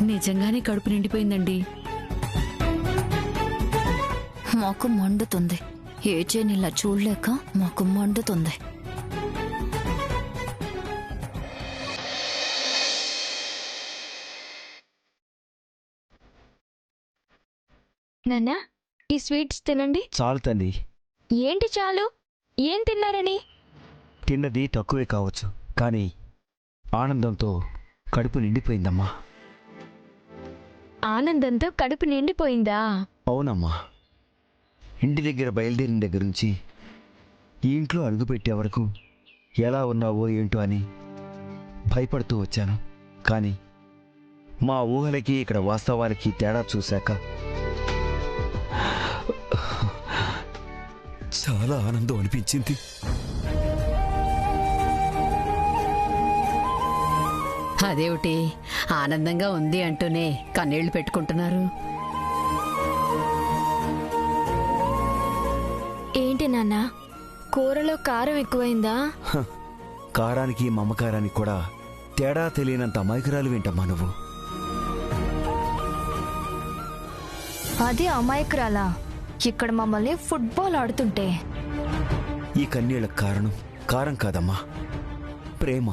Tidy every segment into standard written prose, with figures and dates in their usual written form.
నిజంగానే కడుపు నిండిపోయిందండి. మాకు మండుతుంది. ఏజేనిలా చూడలేక మాకు మండుతుంది. నాన్నా, ఈ స్వీట్స్ తినండి. చాలు తల్లి. ఏంటి చాలు? ఏం తిన్నారని? తిన్నది తక్కువే కావచ్చు, కానీ ఆనందంతో కడుపు నిండిపోయిందమ్మా. ఆనందంతో కడుపు నిండిపోయిందా? అవునమ్మా. ఇంటి దగ్గర బయలుదేరిన దగ్గర నుంచి ఈ ఇంట్లో అడుగుపెట్టే వరకు ఎలా ఉన్నావో ఏంటో అని భయపడుతూ వచ్చాను. కానీ మా ఊహలకి ఇక్కడ వాస్తవాలకి తేడా చూశాక చాలా ఆనందం అనిపించింది. అదేమిటి ఆనందంగా ఉంది అంటూనే కన్నీళ్లు పెట్టుకుంటున్నారు? ఏంటి నాన్నా, కూరలో కారం ఎక్కువైందా? కారానికి మమకారానికి కూడా తేడా తెలియనంత అమాయకురాలు వింటమ్మా నువ్వు. అదే అమాయకురాలా? ఇక్కడ మమ్మల్ని ఫుట్బాల్ ఆడుతుంటే. ఈ కన్నీళ్లకు కారణం కారం కాదమ్మా, ప్రేమ.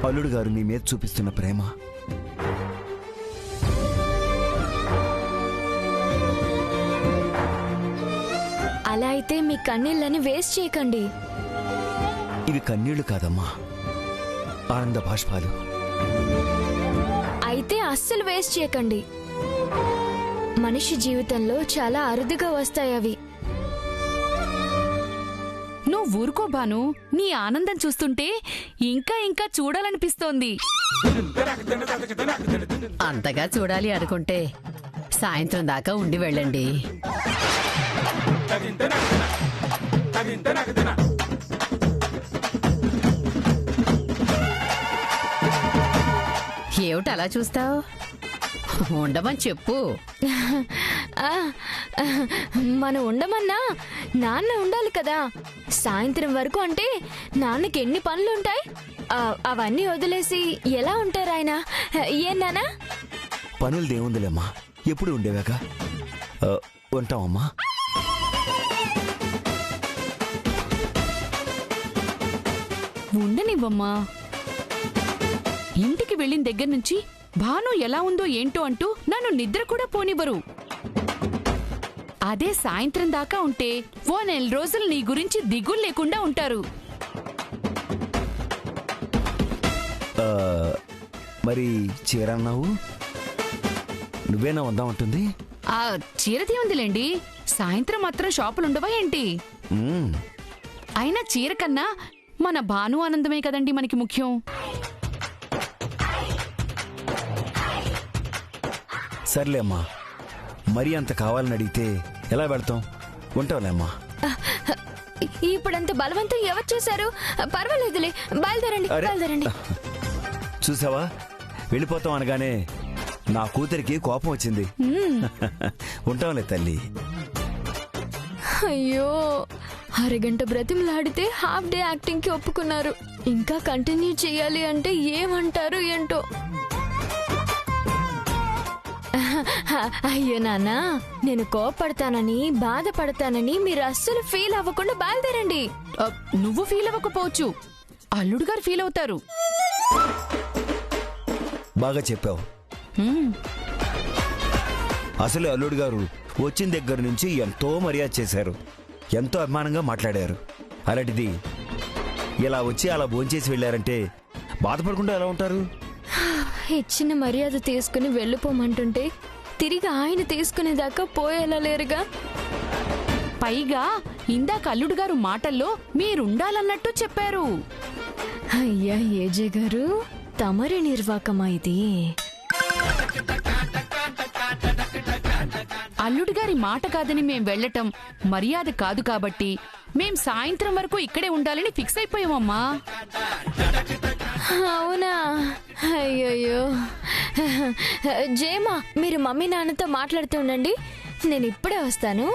అల్లుడు గారు నీ మీద చూపిస్తున్న ప్రేమ. అలా అయితే మీ కన్నీళ్ళని వేస్ట్ చేయకండి. ఇవి కన్నీళ్లు కాదమ్మా, ఆనంద బాష్పాలు. అయితే అస్సలు వేస్ట్ చేయకండి. మనిషి జీవితంలో చాలా అరుదుగా వస్తాయి అవి. నువ్వు ఊరుకో భాను, నీ ఆనందం చూస్తుంటే ఇంకా ఇంకా చూడాలనిపిస్తోంది. అంతగా చూడాలి అనుకుంటే సాయంత్రం దాకా ఉండి వెళ్ళండి. ఏమిటి అలా చూస్తావు? ఉండమని చెప్పు. మనం ఉండమన్నా నాన్న ఉండాలి కదా. సాయంత్రం వరకు అంటే నాన్నకి ఎన్ని పనులుంటాయి. అవన్నీ వదిలేసి ఎలా ఉంటారు ఆయన? ఏం నానా? పనులు దేవుందిలేమ్మా, ఎప్పుడు ఉండేవాక. ఉంటామమ్మా. ఉండనివ్వమ్మా. ఇంటికి వెళ్ళిన దగ్గర నుంచి భాను ఎలా ఉందో ఏంటో అంటూ నన్ను నిద్ర కూడా పోనివ్వరు. అదే సాయంత్రం దాకా ఉంటే ఓ నెల రోజులు నీ గురించి దిగులు లేకుండా ఉంటారు. మరి చీర అన్నావు, నువ్వేనా ఉందామంటుంది? ఆ చీరది ఉందిలేండి, సాయంత్రం మాత్రం షాపులుండవా ఏంటి? అయినా చీర కన్నా మన భాను ఆనందమే కదండి మనకి ముఖ్యం. సర్లే అమ్మా, మరీ అంత కావాలని అడిగితే ఎలా పెడతాం? ఉంటావులేమ్మా. ఇప్పుడంత బలవంతం ఎవరు చేశారు? పర్వాలేదులే, బయలుదేరండి బయలుదేరండి. చూసావా, వెళ్ళిపోతాం అనగానే నా కూతురికి కోపం వచ్చింది. ఉంటాంలే తల్లి. అయ్యో, అరగంట బ్రతిమలాడితే హాఫ్ డే యాక్టింగ్ కి ఒప్పుకున్నారు. ఇంకా కంటిన్యూ చేయాలి అంటే ఏమంటారు ఏంటో. అయ్యో నాన్న, నేను కోపడతానని బాధపడతానని మీరు అస్సలు ఫీల్ అవ్వకుండా బయలుదేరండి. నువ్వు ఫీల్ అవ్వకపోవచ్చు, అల్లుడు గారు ఫీల్ అవుతారు. బాగా చెప్పావు. అసలు అల్లుడు గారు వచ్చిన దగ్గర నుంచి ఎంతో మర్యాద చేశారు, ఎంతో అభిమానంగా మాట్లాడారు. అలాంటిది ఇలా వచ్చి అలా భోంచేసి వెళ్ళారంటే బాధపడకుండా ఎలా ఉంటారు? ఇచ్చిన మర్యాద తీసుకుని వెళ్ళిపోమంటుంటే తిరిగి ఆయన తీసుకునేదాకా పోయేలా లేరుగా. పైగా ఇందాక అల్లుడు గారు మాటల్లో మీరుండాలన్నట్టు చెప్పారు. అయ్యా ఏజే గారు, తమరి నిర్వాకమా ఇది? అల్లుడు గారి మాట కాదని మేం వెళ్ళటం మర్యాద కాదు కాబట్టి మేం సాయంత్రం వరకు ఇక్కడే ఉండాలని ఫిక్స్ అయిపోయామమ్మా. అవునా? అయ్యయ్యో. జేమా, మీరు మమ్మీ నాన్నతో మాట్లాడుతూ ఉండండి, నేను ఇప్పుడే వస్తాను.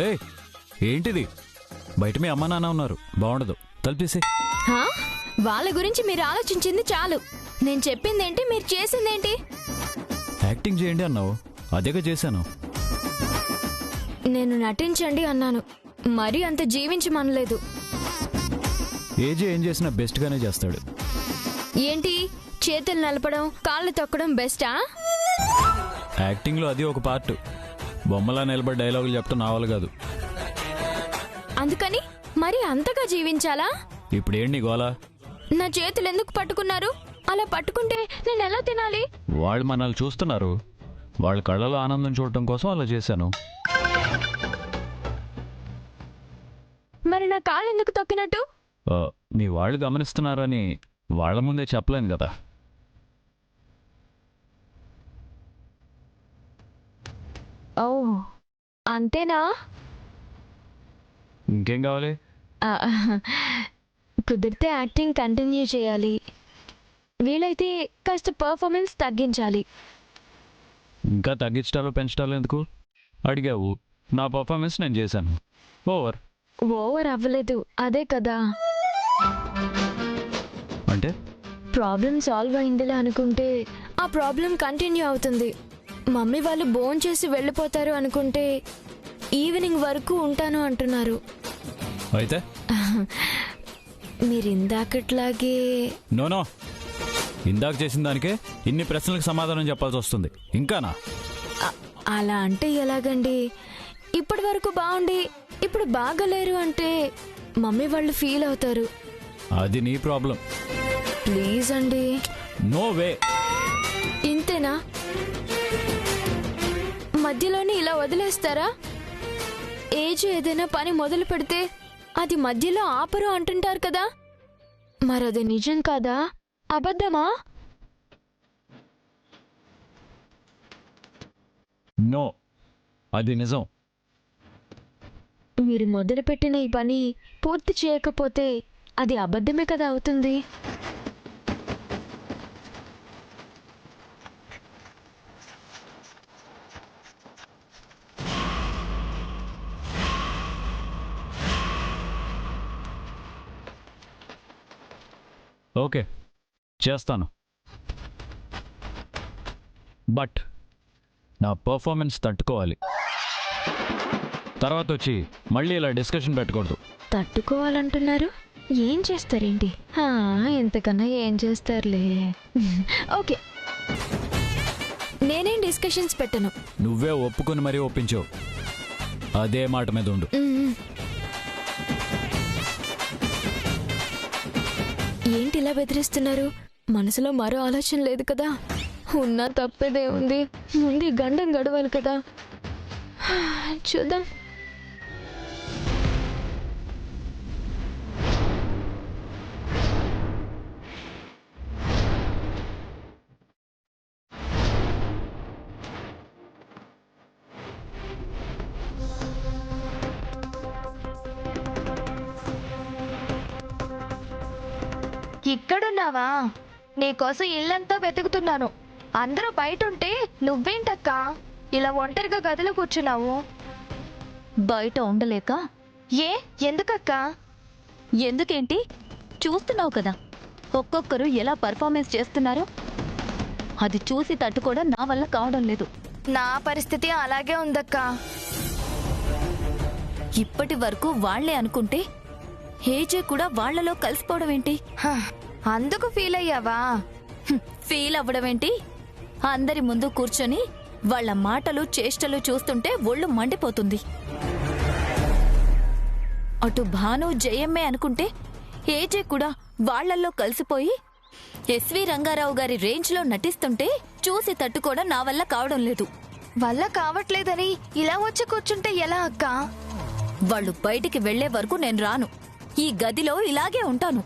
ఏయ్ ఏంటిది? బయట మీ అమ్మ నాన్న ఉన్నారు, బాగుండదు. తలుపేసి. హా? వాళ్ళ గురించి మీరు ఆలోచించింది చాలు. నేను చెప్పిందేంటి, మీరు చేసిందేంటి? యాక్టింగ్ చేయండి అన్నావు, అదేగా చేశాను. నేను నటించండి అన్నాను, మరీ అంత జీవించమనలేదు. ఏజీ ఏం చేసినా బెస్ట్గానే చేస్తాడు. ఏంటి, చేతులు నలపడం కాళ్ళు తొక్కడం బెస్టా? యాక్టింగ్లో అది ఒక పార్ట్. బొమ్మలా నిలబడి డైలాగులు చెప్పడం నా వల్ల కాదు. అందుకని మరి అంతగా జీవించాలా? ఇప్పుడు ఏంటి గోలా? నా చేతులు ఎందుకు పట్టుకున్నారు? అలా పట్టుకుంటే నేను ఎలా తినాలి? వాళ్ళు మనల్ని చూస్తున్నారు, వాళ్ళ కళ్ళలో ఆనందం చూడటం కోసం అలా చేశాను. మరి నా కాళ్ళు ఎందుకు తొక్కినట్టు? మీ వాళ్ళు గమనిస్తున్నారని వాళ్ళ ముందే చెప్పలేను కదా. ఓ అంతేనా? ఇంకేం కావాలి? ఆ, కుదిరితే యాక్టింగ్ కంటిన్యూ చేయాలి, వీలైతే కాస్త పర్ఫార్మెన్స్ తగ్గించాలి. ఇంకా తగ్గించడాలు పెంచడాలు ఎందుకు? అడిగావు, నా పర్ఫార్మెన్స్ నేను చేశాను. ఓవర్. ఓవర్ అవ్వలేదు, అదే కదా. అంటే ప్రాబ్లం సాల్వ్ అయిందిలే అనుకుంటే ఆ ప్రాబ్లం కంటిన్యూ అవుతుంది. మమ్మీ వాళ్ళు భోన్ చేసి వెళ్ళిపోతారు అనుకుంటే ఈవినింగ్ వరకు ఉంటాను అంటున్నారు. అయితే మీరు ఇందాకట్లాగే. నోనో, ఇందాక చేసిన దానికే ఇన్ని ప్రశ్నలకు సమాధానం చెప్పాల్సి వస్తుంది ఇంకానా? అలా అంటే ఎలాగండి? ఇప్పటి వరకు బాగుండి ఇప్పుడు బాగలేరు అంటే మమ్మీ వాళ్ళు ఫీల్ అవుతారు. అది నీ ప్రాబ్లం. ప్లీజ్ అండి. No way. ఇంతేనా? మధ్యలోనే ఇలా వదిలేస్తారా? ఏజ్ ఏదైనా పని మొదలు పెడితే అది మధ్యలో ఆపరు అంటుంటారు కదా, మరది నిజం కాదా అబద్ధమా? నో, అది నిజం. మీరు మొదలుపెట్టిన ఈ పని పూర్తి చేయకపోతే అది అబద్ధమే కదా అవుతుంది. ఓకే, చేస్తాను. బట్ నా పర్ఫార్మెన్స్ తట్టుకోవాలి. తర్వాత వచ్చి మళ్ళీ ఇలా డిస్కషన్ పెట్టకూడదు. తట్టుకోవాలంటున్నారు, ఏం చేస్తారేంటి? ఇంతకన్నా ఏం చేస్తారులే. ఓకే, నేనేం డిస్కషన్స్ పెట్టను. నువ్వే ఒప్పుకొని మరీ ఒప్పించావు, అదే మాట మీద ఉండు. ఏంటి ఇలా బెదిరిస్తున్నారు? మనసులో మరో ఆలోచన లేదు కదా? ఉన్నా తప్పేదే ఉంది, ముందు గండం గడవాలి కదా. చూద్దాం. ఇక్కడున్నావా? నీకోసం ఇల్లంతా వెతుకుతున్నాను. అందరూ బయట ఉంటే నువ్వేంటక్క ఇలా ఒంటరిగా గదిలో కూర్చున్నావు? బయట ఉండలేక. ఏ, ఎందుకక్క? ఎందుకేంటి, చూస్తున్నావు కదా ఒక్కొక్కరు ఎలా పర్ఫార్మెన్స్ చేస్తున్నారో. అది చూసి తట్టుకోవడం నా వల్ల కావడం లేదు. నా పరిస్థితి అలాగే ఉందక్క. ఇప్పటి వరకు వాళ్లే అనుకుంటే ఏజే కూడా వాళ్లలో కలిసిపోవడం ఏంటి? అందుకు ఫీల్ అయ్యావా? ఫీల్ అవ్వడం ఏంటి? అందరి ముందు కూర్చొని వాళ్ళ మాటలు చేష్టలు చూస్తుంటే ఒళ్ళు మండిపోతుంది. అటు భాను జయమ్మే అనుకుంటే ఏజే కూడా వాళ్లల్లో కలిసిపోయి ఎస్వి రంగారావు గారి రేంజ్లో నటిస్తుంటే చూసి తట్టుకోవడం నా వల్ల కావడం లేదు. వల్ల కావట్లేదని ఇలా వచ్చి కూర్చుంటే ఎలా అక్క? వాళ్ళు బయటికి వెళ్లే వరకు నేను రాను, ఈ గదిలో ఇలాగే ఉంటాను.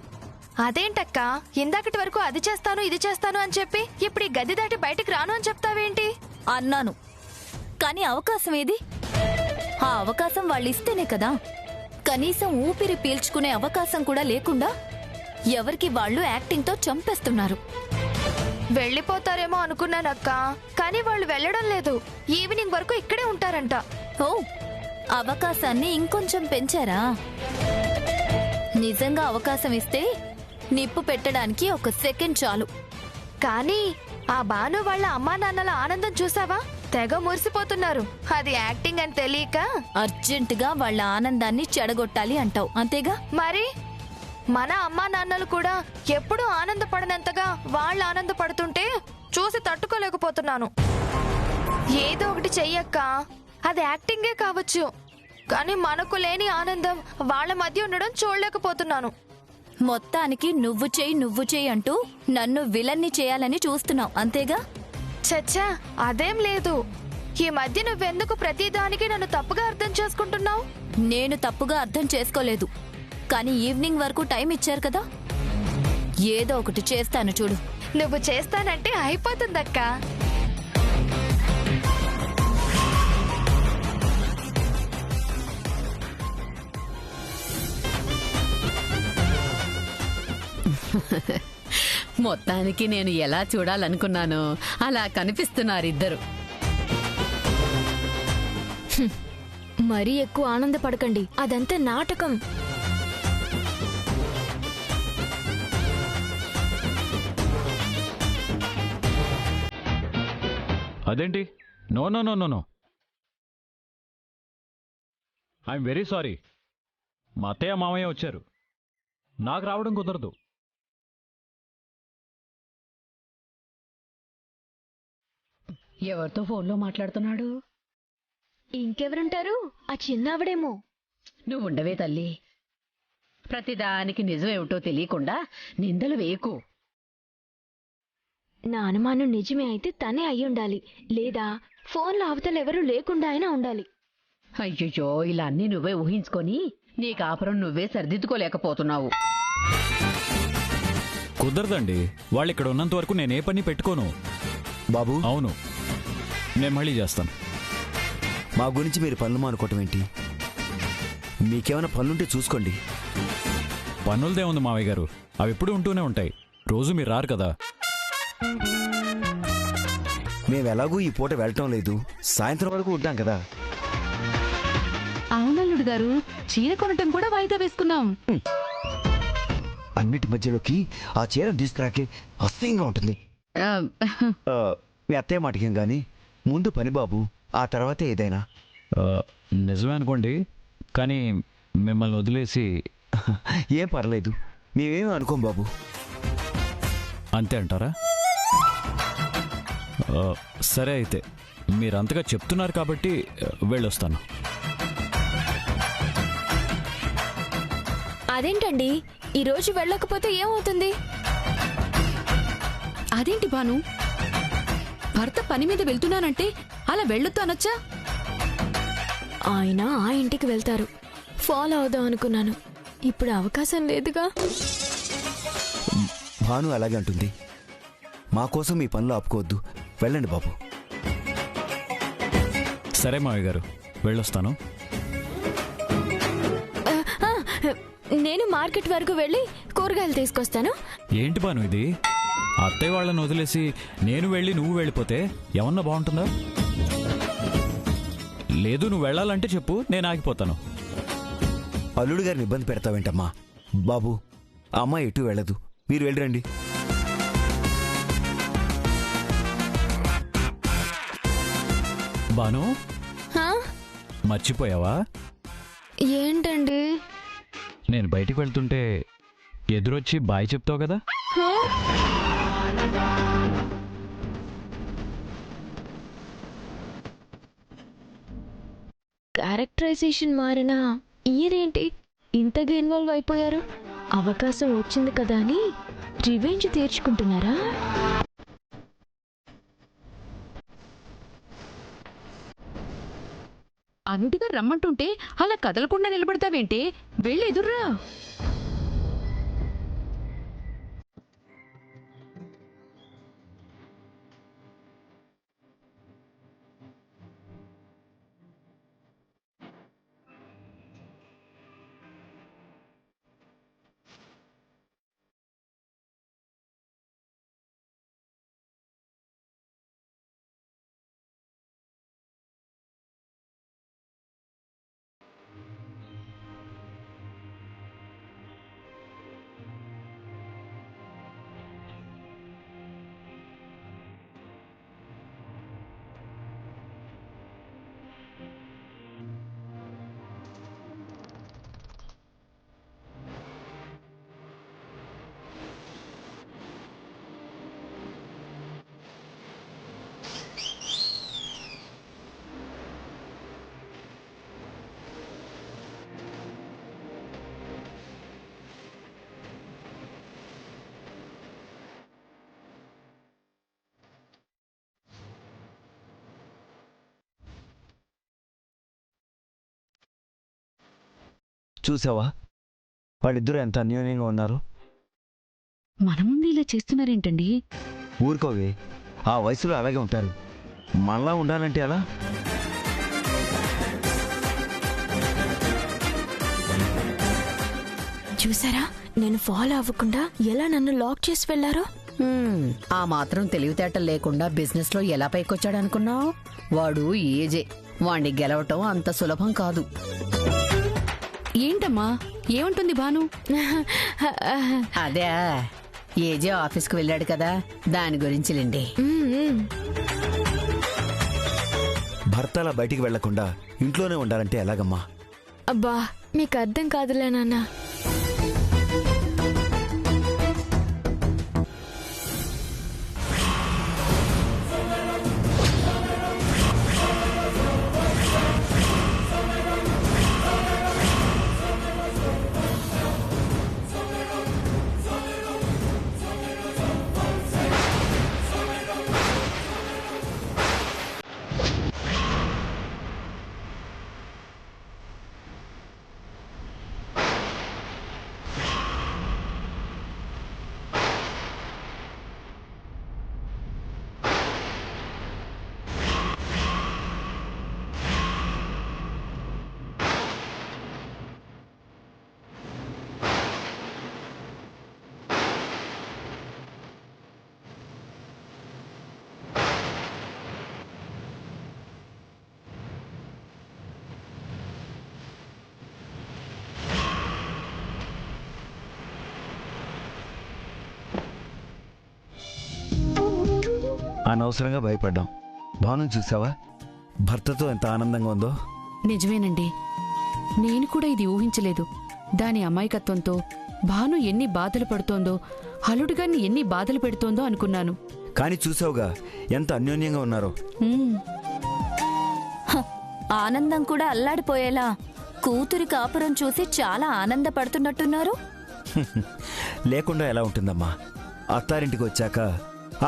అదేంటక్క, ఇందాకటి వరకు అది చేస్తాను ఇది చేస్తాను అని చెప్పి ఇప్పుడు ఈ గది దాటి బయటికి రాను అని చెప్తావేంటి? అన్నాను, కానీ అవకాశం ఏది? ఆ అవకాశం వాళ్ళు ఇస్తేనే కదా. కనీసం ఊపిరి పీల్చుకునే అవకాశం కూడా లేకుండా ఎవరికి వాళ్ళు యాక్టింగ్తో చంపేస్తున్నారు. వెళ్ళిపోతారేమో అనుకున్నానక్క, కానీ వాళ్ళు వెళ్ళడం లేదు. ఈవినింగ్ వరకు ఇక్కడే ఉంటారంట. ఓ, అవకాశాన్ని ఇంకొంచెం పెంచారా? నిజంగా అవకాశం ఇస్తే నిప్పు పెట్టడానికి ఒక సెకండ్ చాలు. కానీ ఆ భాను వాళ్ళ అమ్మా నాన్నల ఆనందం చూసావా? తెగ మురిసిపోతున్నారు. అది యాక్టింగ్ అని తెలియక అర్జెంటుగా వాళ్ళ ఆనందాన్ని చెడగొట్టాలి అంటావు, అంతేగా? మరి మన అమ్మా నాన్నలు కూడా ఎప్పుడూ ఆనందపడనంతగా వాళ్ళు ఆనందపడుతుంటే చూసి తట్టుకోలేకపోతున్నాను. ఏదో ఒకటి చెయ్యక్క. అది యాక్టింగే కావచ్చు, కానీ మనకు లేని ఆనందం వాళ్ళ మధ్య ఉండడం చూడలేకపోతున్నాను. మొత్తానికి నువ్వు చెయ్యి అంటూ నన్ను విలన్ని చేయాలని చూస్తున్నావు, అంతేగా? చచ్చా, అదేం లేదు. ఈ మధ్య నువ్వెందుకు ప్రతిదానికి నన్ను తప్పుగా అర్థం చేసుకుంటున్నావు? నేను తప్పుగా అర్థం చేసుకోలేదు, కానీ ఈవినింగ్ వరకు టైం ఇచ్చారు కదా, ఏదో ఒకటి చేస్తాను చూడు. నువ్వు చేస్తానంటే అయిపోతుందక్కా. మొత్తానికి నేను ఎలా చూడాలనుకున్నానో అలా కనిపిస్తున్నారిద్దరు. మరీ ఎక్కువ ఆనందపడకండి, అదంతా నాటకం. అదేంటి? No no no no no, I'm very sorry. మా అత్తయ్య మామయ్య వచ్చారు, నాకు రావడం కుదరదు. ఎవరితో ఫోన్లో మాట్లాడుతున్నాడు? ఇంకెవరుంటారు? ఆ చిన్నావిడేమో. నువ్వు ఉండవే తల్లి, ప్రతిదానికి నిజమేమిటో తెలియకుండా నిందలు వేయకు. నా అనుమానం నిజమే అయితే తనే అయ్యుండాలి, లేదా ఫోన్లో అవతలెవరూ లేకుండా అయినా ఉండాలి. అయ్యయ్యో, ఇలా అన్నీ నువ్వే ఊహించుకొని నీ కాపురం నువ్వే సరిదిద్దుకోలేకపోతున్నావు. కుదరదండి, వాళ్ళు ఇక్కడ ఉన్నంత వరకు నేనే పని పెట్టుకోను. బాబు, అవును, నేను మళ్ళీ చేస్తాను. మా గురించి మీరు పనులు మానుకోవటం ఏంటి? మీకేమైనా పనులుంటే చూసుకోండి. పనులదే ఉంది మావయ్య గారు, అవి ఎప్పుడు ఉంటూనే ఉంటాయి. రోజు మీరు రారు కదా. మేము ఎలాగూ ఈ పూట వెళ్ళటం లేదు, సాయంత్రం వరకు ఉంటాం కదా. అవునల్లుడు గారు, చీర కొనటం కూడా వాయిదా వేసుకున్నాం. అన్నిటి మధ్యలోకి ఆ చీర తీసుకురాకే అసహ్యంగా ఉంటుంది. మీ అత్తయ్య మాటకేం గాని, ముందు పని బాబు, ఆ తర్వాతే ఏదైనా. నిజమే అనుకోండి, కానీ మిమ్మల్ని వదిలేసి ఏం పర్లేదు, మేమేమీ అనుకోం బాబు. అంతే అంటారా? సరే అయితే, మీరంతగా చెప్తున్నారు కాబట్టి వెళ్ళొస్తాను. అదేంటండి, ఈరోజు వెళ్ళకపోతే ఏమవుతుంది? అదేంటి భాను, భర్త పని మీద వెళ్తున్నానంటే అలా వెళ్ళొద్దు అనొచ్చా? ఆయన ఆ ఇంటికి వెళ్తారు, ఫాలో అవుదాం అనుకున్నాను. ఇప్పుడు అవకాశం లేదుగా. భాను అలాగే అంటుంది. మా కోసం మీ పనులు ఆపుకోవద్దు, వెళ్ళండి బాబు. సరే మావయ్య గారు, వెళ్ళొస్తాను. నేను మార్కెట్ వరకు వెళ్ళి కూరగాయలు తీసుకొస్తాను. ఏంటి బాను ఇది? అత్తయ్య వాళ్ళని వదిలేసి నేను వెళ్ళి నువ్వు వెళ్ళిపోతే ఏమన్నా బాగుంటుందా? లేదు, నువ్వు వెళ్ళాలంటే చెప్పు, నేను ఆగిపోతాను. అల్లుడు గారిని ఇబ్బంది పెడతావేంటమ్మా? బాబు, ఆ అమ్మాయి ఎటు వెళ్ళదు, మీరు వెళ్ళరండి. బాను, హా? మర్చిపోయావా? ఏంటండి? నేను బయటికి వెళ్తుంటే ఎదురొచ్చి బాయ్ చెప్తావు కదా. క్యారెక్టరైజేషన్ మారినా ఈయనేంటి ఇంతగా ఇన్వాల్వ్ అయిపోయారు? అవకాశం వచ్చింది కదా అని రివెంజ్ తీర్చుకుంటున్నారా? అందుగా రమ్మంటుంటే అలా కదలకుండా నిలబడతావేంటి? వెళ్ళి ఎదుర్రా. చూసావా వాళ్ళిద్దరూ ఎంత అన్యోన్యంగా ఉన్నారు. మన ముందు ఇలా చేస్తున్నారేంటండి? ఊరుకోవే, ఆ వయసులో అలాగే ఉంటారు. మనలా ఉండాలంటే ఎలా? చూసారా నేను ఫాలో అవ్వకుండా ఎలా నన్ను లాక్ చేసి వెళ్లారో. ఆ మాత్రం తెలివితేటలు లేకుండా బిజినెస్ లో ఎలా పైకొచ్చాడనుకున్నావు? వాడు ఏజే, వాణ్ణి గెలవటం అంత సులభం కాదు. ఏంటమ్మా, ఏమంటుంది భాను? అదే ఏజే ఆఫీస్కి వెళ్ళాడు కదా, దాని గురించిలేండి. భర్త అలా బయటికి వెళ్లకుండా ఇంట్లోనే ఉండాలంటే ఎలాగమ్మా? అబ్బా మీకు అర్థం కాదులే నాన్న. అనవసరంగా భయపడ్డాం. భాను చూసావా భర్తతో ఎంత ఆనందంగా ఉందో? నిజమేనండి, నేను కూడా ఇది ఊహించలేదు. దాని అమాయకత్వంతో భాను ఎన్ని బాధలు పడుతోందో, అల్లుడుగాన్ని ఎన్ని బాధలు పెడుతోందో అనుకున్నాను. కానీ చూసావుగా ఎంత అన్యోన్యంగా ఉన్నారో. ఆనందం కూడా అల్లాడిపోయేలా కూతురి కాపురం చూసి చాలా ఆనందపడుతున్నట్టున్నారు. లేకుండా ఎలా ఉంటుందమ్మా? అత్తారింటికి వచ్చాక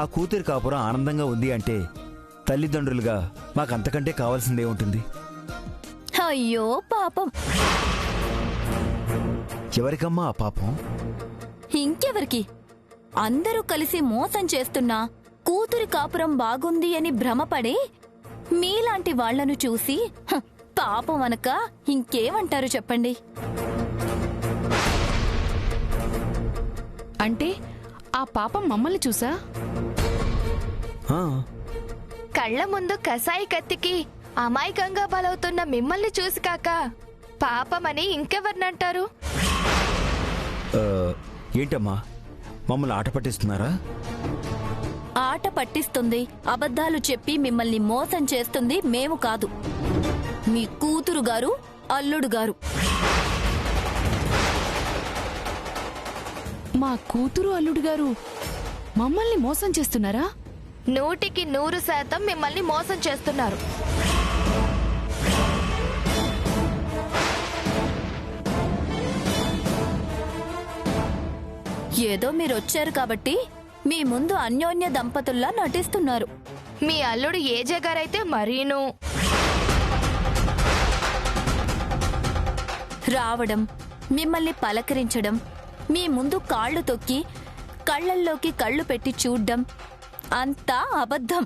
ఆ కూతురి కాపురం ఆనందంగా ఉంది అంటే తల్లిదండ్రులుగా మాకంతకంటే కావాల్సిందే ఉంటుంది. అయ్యో పాపం. ఎవరికమ్మా ఆ పాపం? ఇంకెవరికి? అందరూ కలిసి మోసం చేస్తున్నా కూతురి కాపురం బాగుంది అని భ్రమపడే మీలాంటి వాళ్లను చూసి పాపం అనక ఇంకేమంటారు చెప్పండి? అంటే ఆ పాపం మమ్మల్ని చూసా? కళ్ళ ముందు కసాయి కత్తికి అమాయకంగా బలవుతున్న మిమ్మల్ని చూసి కాక పాపమని ఇంకెవరినంటారు? ఏంటమ్మా మమ్మల్ని ఆట పట్టిస్తున్నారా? ఆట పట్టిస్తుంది, అబద్ధాలు చెప్పి మిమ్మల్ని మోసం చేస్తుంది మేము కాదు, మీ కూతురు గారు, అల్లుడు గారు. మా కూతురు అల్లుడు గారు మమ్మల్ని మోసం చేస్తున్నారా? 100% మిమ్మల్ని మోసం చేస్తున్నారు. ఏదో మీరొచ్చారు కాబట్టి మీ ముందు అన్యోన్య దంపతుల్లా నటిస్తున్నారు. మీ అల్లుడు ఏజే గారైతే మరీను. రావడం, మిమ్మల్ని పలకరించడం, మీ ముందు కాళ్ళు తొక్కి కళ్ళల్లోకి కళ్ళు పెట్టి చూడ్డం అంతా అబద్ధం.